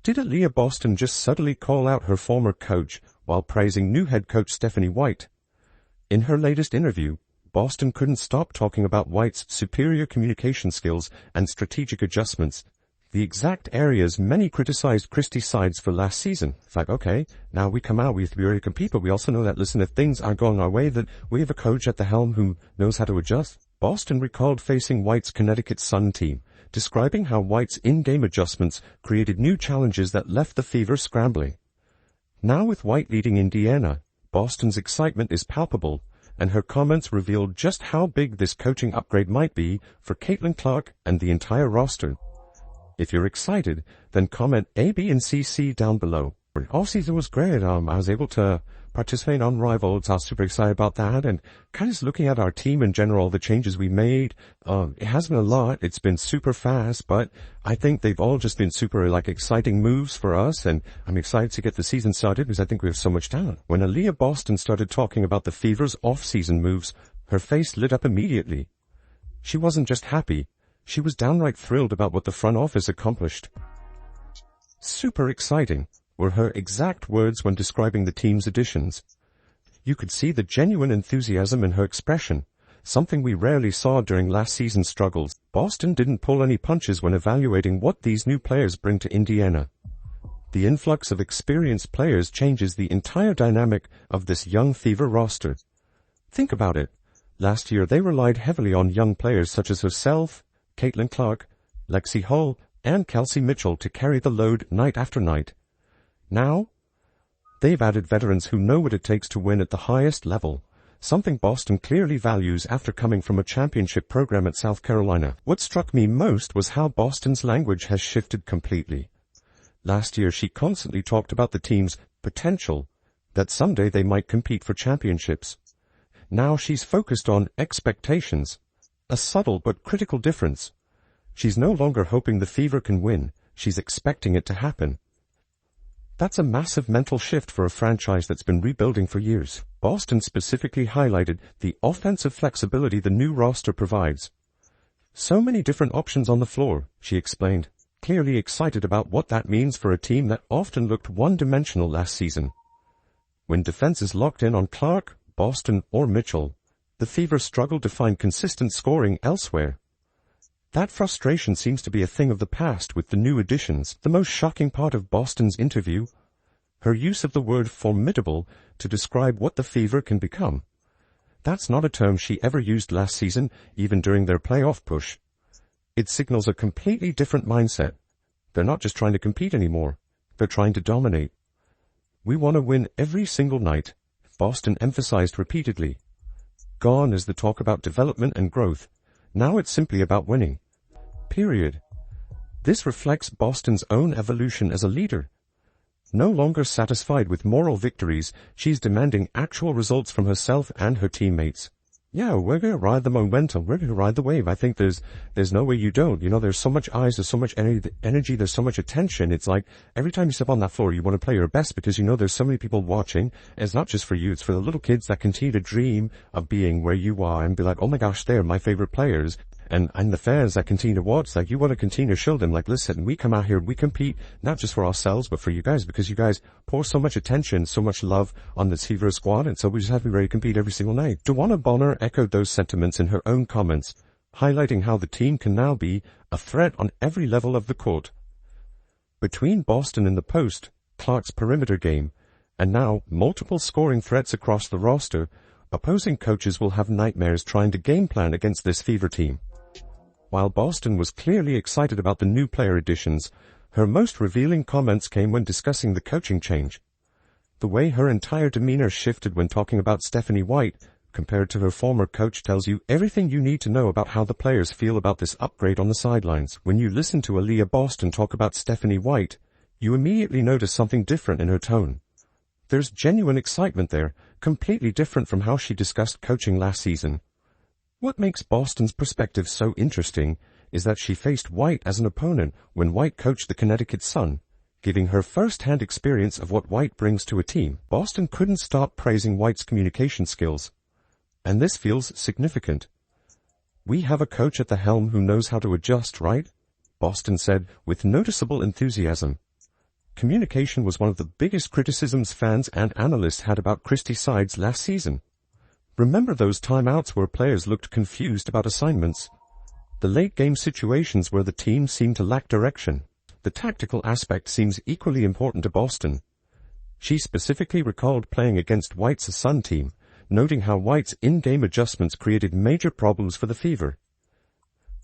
Did Aliyah Boston just subtly call out her former coach while praising new head coach Stephanie White? In her latest interview, Boston couldn't stop talking about White's superior communication skills and strategic adjustments, the exact areas many criticized Christie's sides for last season. It's like, okay, now we come out, we have to be ready to compete, but we also know that, listen, if things aren't going our way, that we have a coach at the helm who knows how to adjust. Boston recalled facing White's Connecticut Sun team, describing how White's in-game adjustments created new challenges that left the Fever scrambling. Now with White leading Indiana, Boston's excitement is palpable, and her comments revealed just how big this coaching upgrade might be for Caitlin Clark and the entire roster. If you're excited, then comment A, B, and CC down below. Offseason was great. I was able to participate on Rivals. I was super excited about that, and kind of just looking at our team in general, the changes we made. It hasn't been a lot. It's been super fast, but I think they've all just been super exciting moves for us, and I'm excited to get the season started because I think we have so much talent. When Aliyah Boston started talking about the Fever's off-season moves, her face lit up immediately. She wasn't just happy. She was downright thrilled about what the front office accomplished. Super exciting were her exact words when describing the team's additions. You could see the genuine enthusiasm in her expression, something we rarely saw during last season's struggles. Boston didn't pull any punches when evaluating what these new players bring to Indiana. The influx of experienced players changes the entire dynamic of this young Fever roster. Think about it. Last year they relied heavily on young players such as herself, Caitlin Clark, Lexi Hull, and Kelsey Mitchell to carry the load night after night. Now, they've added veterans who know what it takes to win at the highest level, something Boston clearly values after coming from a championship program at South Carolina. What struck me most was how Boston's language has shifted completely. Last year she constantly talked about the team's potential, that someday they might compete for championships. Now she's focused on expectations. A subtle but critical difference. She's no longer hoping the Fever can win, she's expecting it to happen. That's a massive mental shift for a franchise that's been rebuilding for years. Boston specifically highlighted the offensive flexibility the new roster provides. So many different options on the floor, she explained, clearly excited about what that means for a team that often looked one-dimensional last season. When defense is locked in on Clark, Boston, or Mitchell, the Fever struggled to find consistent scoring elsewhere. That frustration seems to be a thing of the past with the new additions. The most shocking part of Boston's interview, her use of the word formidable to describe what the Fever can become. That's not a term she ever used last season, even during their playoff push. It signals a completely different mindset. They're not just trying to compete anymore. They're trying to dominate. We want to win every single night, Boston emphasized repeatedly. Gone is the talk about development and growth. Now it's simply about winning. Period. This reflects Boston's own evolution as a leader. No longer satisfied with moral victories, she's demanding actual results from herself and her teammates. Yeah, we're going to ride the momentum. We're going to ride the wave. I think there's no way you don't. There's so much eyes, there's so much energy, there's so much attention. It's like every time you step on that floor, you want to play your best because there's so many people watching. And it's not just for you. It's for the little kids that continue to dream of being where you are and be like, oh my gosh, they're my favorite players. And the fans that continue to watch, you want to continue to show them, listen, we come out here, we compete, not just for ourselves, but for you guys, because you guys pour so much attention, so much love on this Fever squad, and so we just have to be ready to compete every single night. DeWanna Bonner echoed those sentiments in her own comments, highlighting how the team can now be a threat on every level of the court. Between Boston in the post, Clark's perimeter game, and now multiple scoring threats across the roster, opposing coaches will have nightmares trying to game plan against this Fever team. While Boston was clearly excited about the new player additions, her most revealing comments came when discussing the coaching change. The way her entire demeanor shifted when talking about Stephanie White, compared to her former coach, tells you everything you need to know about how the players feel about this upgrade on the sidelines. When you listen to Aliyah Boston talk about Stephanie White, you immediately notice something different in her tone. There's genuine excitement there, completely different from how she discussed coaching last season. What makes Boston's perspective so interesting is that she faced White as an opponent when White coached the Connecticut Sun, giving her first-hand experience of what White brings to a team. Boston couldn't stop praising White's communication skills. And this feels significant. We have a coach at the helm who knows how to adjust, right? Boston said with noticeable enthusiasm. Communication was one of the biggest criticisms fans and analysts had about Christie's sides last season. Remember those timeouts where players looked confused about assignments? The late-game situations where the team seemed to lack direction. The tactical aspect seems equally important to Boston. She specifically recalled playing against White's Sun team, noting how White's in-game adjustments created major problems for the Fever.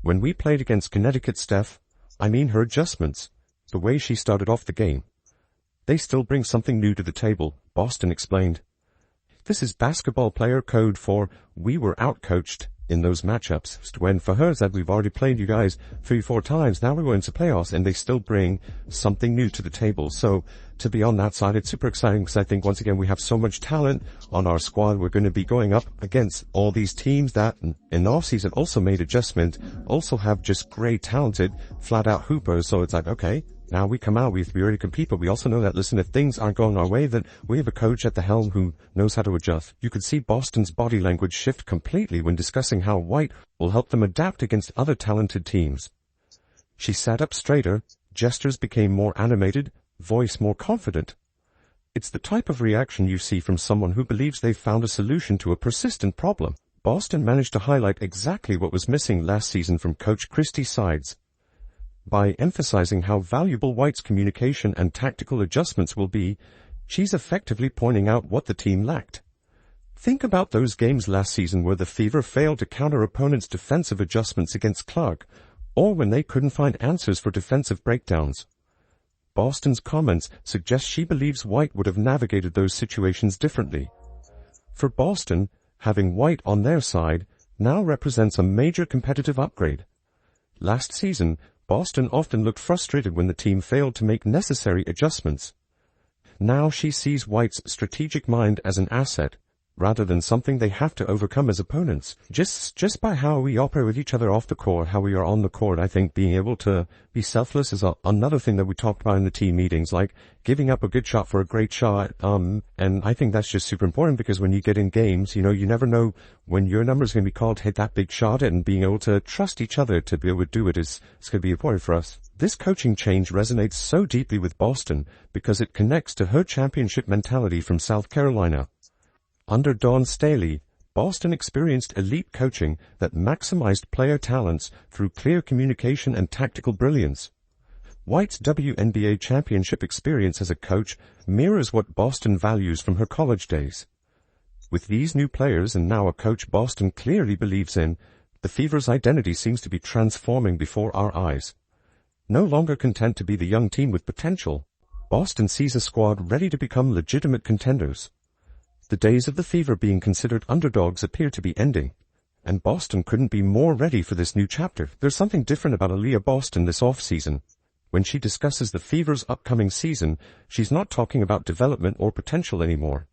When we played against Connecticut, Steph, I mean her adjustments, the way she started off the game. They still bring something new to the table, Boston explained. This is basketball player code for we were outcoached in those matchups. When for her that we've already played you guys 3-4 times, now we're going to playoffs and they still bring something new to the table. So to be on that side, it's super exciting because I think once again we have so much talent on our squad. We're going to be going up against all these teams that in the offseason also made adjustment, also have just great talented flat out hoopers. So it's like, okay, now we come out, we have to be ready to compete, but we also know that, listen, if things aren't going our way, then we have a coach at the helm who knows how to adjust. You could see Boston's body language shift completely when discussing how White will help them adapt against other talented teams. She sat up straighter, gestures became more animated, voice more confident. It's the type of reaction you see from someone who believes they've found a solution to a persistent problem. Boston managed to highlight exactly what was missing last season from Coach Christie's sides. By emphasizing how valuable White's communication and tactical adjustments will be, she's effectively pointing out what the team lacked. Think about those games last season where the Fever failed to counter opponents' defensive adjustments against Clark, or when they couldn't find answers for defensive breakdowns. Boston's comments suggest she believes White would have navigated those situations differently. For Boston, having White on their side now represents a major competitive upgrade. Last season, Boston often looked frustrated when the team failed to make necessary adjustments. Now she sees White's strategic mind as an asset, rather than something they have to overcome as opponents. Just by how we operate with each other off the court, how we are on the court, I think being able to be selfless is another thing that we talked about in the team meetings, like giving up a good shot for a great shot. And I think that's just super important because when you get in games, you never know when your number is going to be called to hit that big shot, and being able to trust each other to be able to do it is going to be important for us. This coaching change resonates so deeply with Boston because it connects to her championship mentality from South Carolina. Under Dawn Staley, Boston experienced elite coaching that maximized player talents through clear communication and tactical brilliance. White's WNBA championship experience as a coach mirrors what Boston values from her college days. With these new players and now a coach Boston clearly believes in, the Fever's identity seems to be transforming before our eyes. No longer content to be the young team with potential, Boston sees a squad ready to become legitimate contenders. The days of the Fever being considered underdogs appear to be ending, and Boston couldn't be more ready for this new chapter. There's something different about Aliyah Boston this off-season. When she discusses the Fever's upcoming season, she's not talking about development or potential anymore.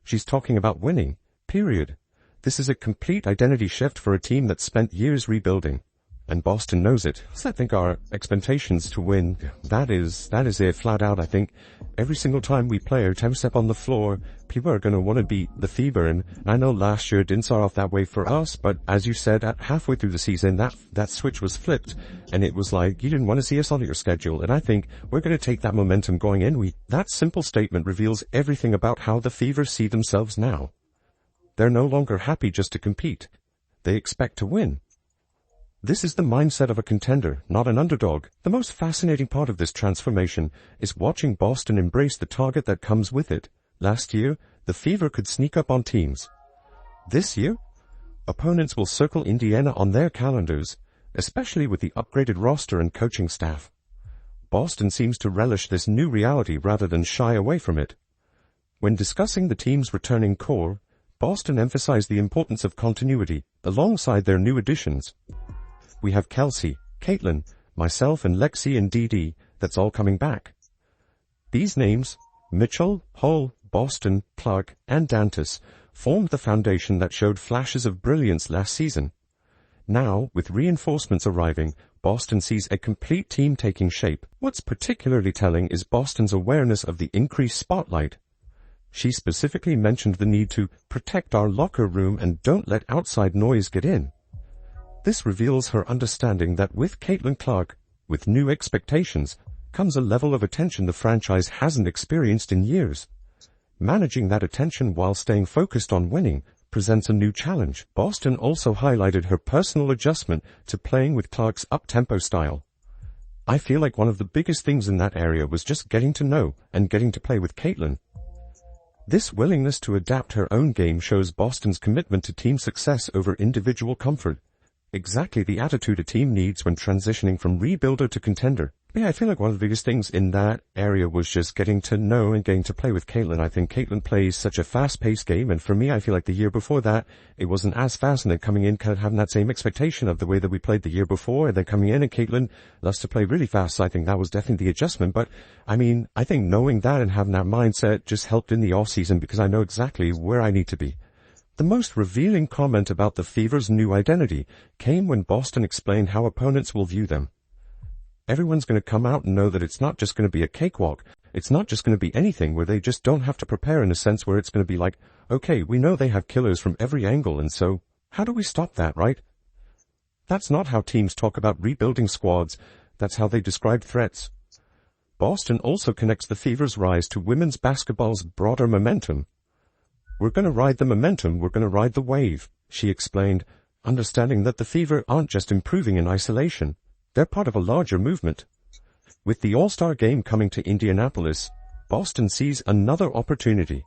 She's talking about winning, period. This is a complete identity shift for a team that spent years rebuilding. And Boston knows it. So I think our expectations to win, that is it flat out. I think every single time we play or time we step on the floor, people are going to want to beat the Fever. And I know last year it didn't start off that way for us, but as you said, at halfway through the season, that switch was flipped. And it was like, you didn't want to see us on your schedule. And I think we're going to take that momentum going in. That simple statement reveals everything about how the Fever see themselves now. They're no longer happy just to compete. They expect to win. This is the mindset of a contender, not an underdog. The most fascinating part of this transformation is watching Boston embrace the target that comes with it. Last year, the Fever could sneak up on teams. This year, opponents will circle Indiana on their calendars, especially with the upgraded roster and coaching staff. Boston seems to relish this new reality rather than shy away from it. When discussing the team's returning core, Boston emphasized the importance of continuity alongside their new additions. We have Kelsey, Caitlin, myself and Lexi and Dee, that's all coming back. These names, Mitchell, Hull, Boston, Clark, and Dantas, formed the foundation that showed flashes of brilliance last season. Now, with reinforcements arriving, Boston sees a complete team taking shape. What's particularly telling is Boston's awareness of the increased spotlight. She specifically mentioned the need to protect our locker room and don't let outside noise get in. This reveals her understanding that with Caitlin Clark, with new expectations, comes a level of attention the franchise hasn't experienced in years. Managing that attention while staying focused on winning presents a new challenge. Boston also highlighted her personal adjustment to playing with Clark's up-tempo style. I feel like one of the biggest things in that area was just getting to know and getting to play with Caitlin. This willingness to adapt her own game shows Boston's commitment to team success over individual comfort. Exactly the attitude a team needs when transitioning from rebuilder to contender. Yeah, I feel like one of the biggest things in that area was just getting to know and getting to play with Caitlin. I think Caitlin plays such a fast-paced game, and for me, I feel like the year before that, it wasn't as fast, and then coming in, kind of having that same expectation of the way that we played the year before, and then coming in, and Caitlin loves to play really fast, so I think that was definitely the adjustment. But, I mean, I think knowing that and having that mindset just helped in the off-season because I know exactly where I need to be. The most revealing comment about the Fever's new identity came when Boston explained how opponents will view them. Everyone's going to come out and know that it's not just going to be a cakewalk. It's not just going to be anything where they just don't have to prepare in a sense where it's going to be like, okay, we know they have killers from every angle, and so how do we stop that, right? That's not how teams talk about rebuilding squads. That's how they describe threats. Boston also connects the Fever's rise to women's basketball's broader momentum. We're going to ride the momentum, we're going to ride the wave, she explained, understanding that the Fever aren't just improving in isolation. They're part of a larger movement. With the All-Star game coming to Indianapolis, Boston sees another opportunity.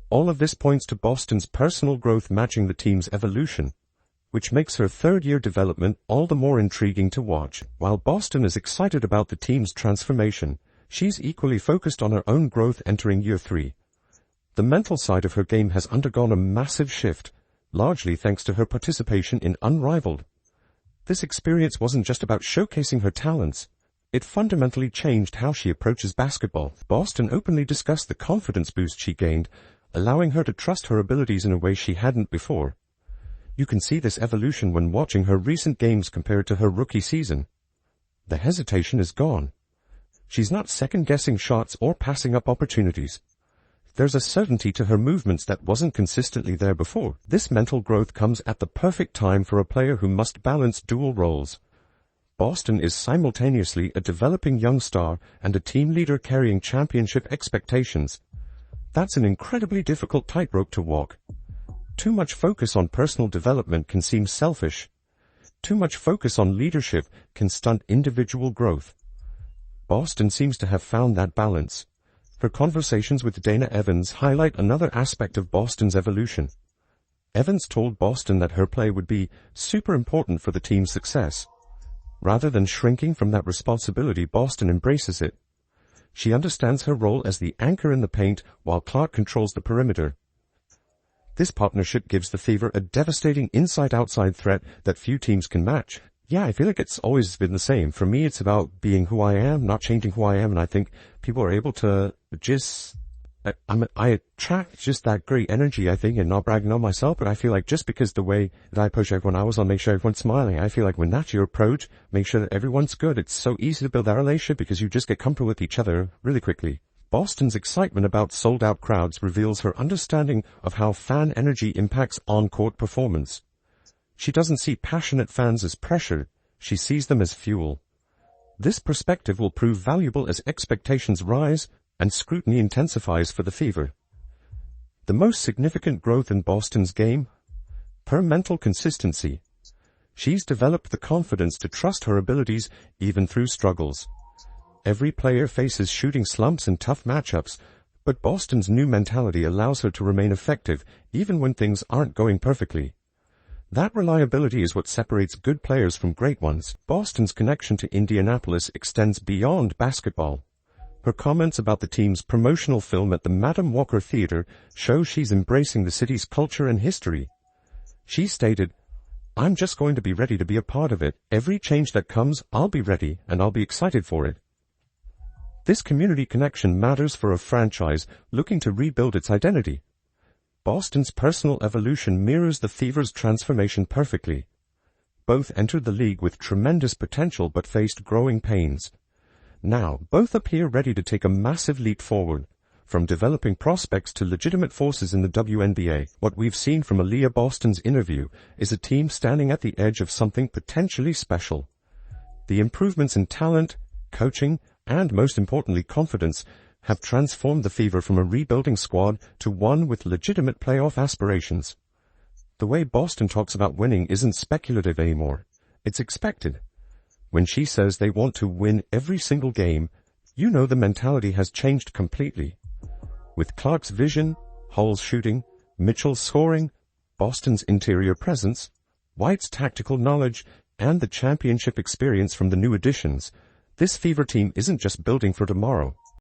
All of this points to Boston's personal growth matching the team's evolution, which makes her third-year development all the more intriguing to watch. While Boston is excited about the team's transformation, she's equally focused on her own growth entering year 3. The mental side of her game has undergone a massive shift, largely thanks to her participation in Unrivaled. This experience wasn't just about showcasing her talents. It fundamentally changed how she approaches basketball. Boston openly discussed the confidence boost she gained, allowing her to trust her abilities in a way she hadn't before. You can see this evolution when watching her recent games compared to her rookie season. The hesitation is gone. She's not second-guessing shots or passing up opportunities. There's a certainty to her movements that wasn't consistently there before. This mental growth comes at the perfect time for a player who must balance dual roles. Boston is simultaneously a developing young star and a team leader carrying championship expectations. That's an incredibly difficult tightrope to walk. Too much focus on personal development can seem selfish. Too much focus on leadership can stunt individual growth. Boston seems to have found that balance. Her conversations with Dana Evans highlight another aspect of Boston's evolution. Evans told Boston that her play would be super important for the team's success. Rather than shrinking from that responsibility, Boston embraces it. She understands her role as the anchor in the paint while Clark controls the perimeter. This partnership gives the Fever a devastating inside-outside threat that few teams can match. Yeah, I feel like it's always been the same. For me, it's about being who I am, not changing who I am, and I think people are able to just... I attract just that great energy, I think, and not bragging on myself, but I feel like just because the way that I approach everyone, I want to make sure everyone's smiling. I feel like when that's your approach, make sure that everyone's good. It's so easy to build that relationship because you just get comfortable with each other really quickly. Boston's excitement about sold-out crowds reveals her understanding of how fan energy impacts on-court performance. She doesn't see passionate fans as pressure, she sees them as fuel. This perspective will prove valuable as expectations rise and scrutiny intensifies for the Fever. The most significant growth in Boston's game? Her mental consistency. She's developed the confidence to trust her abilities even through struggles. Every player faces shooting slumps and tough matchups, but Boston's new mentality allows her to remain effective even when things aren't going perfectly. That reliability is what separates good players from great ones. Boston's connection to Indianapolis extends beyond basketball. Her comments about the team's promotional film at the Madam Walker Theater show she's embracing the city's culture and history. She stated, "I'm just going to be ready to be a part of it. Every change that comes, I'll be ready, and I'll be excited for it." This community connection matters for a franchise looking to rebuild its identity. Boston's personal evolution mirrors the Fever's transformation perfectly. Both entered the league with tremendous potential but faced growing pains. Now, both appear ready to take a massive leap forward, from developing prospects to legitimate forces in the WNBA. What we've seen from Aliyah Boston's interview is a team standing at the edge of something potentially special. The improvements in talent, coaching, and most importantly confidence, have transformed the Fever from a rebuilding squad to one with legitimate playoff aspirations. The way Boston talks about winning isn't speculative anymore. It's expected. When she says they want to win every single game, you know the mentality has changed completely. With Clark's vision, Hull's shooting, Mitchell's scoring, Boston's interior presence, White's tactical knowledge, and the championship experience from the new additions, this Fever team isn't just building for tomorrow.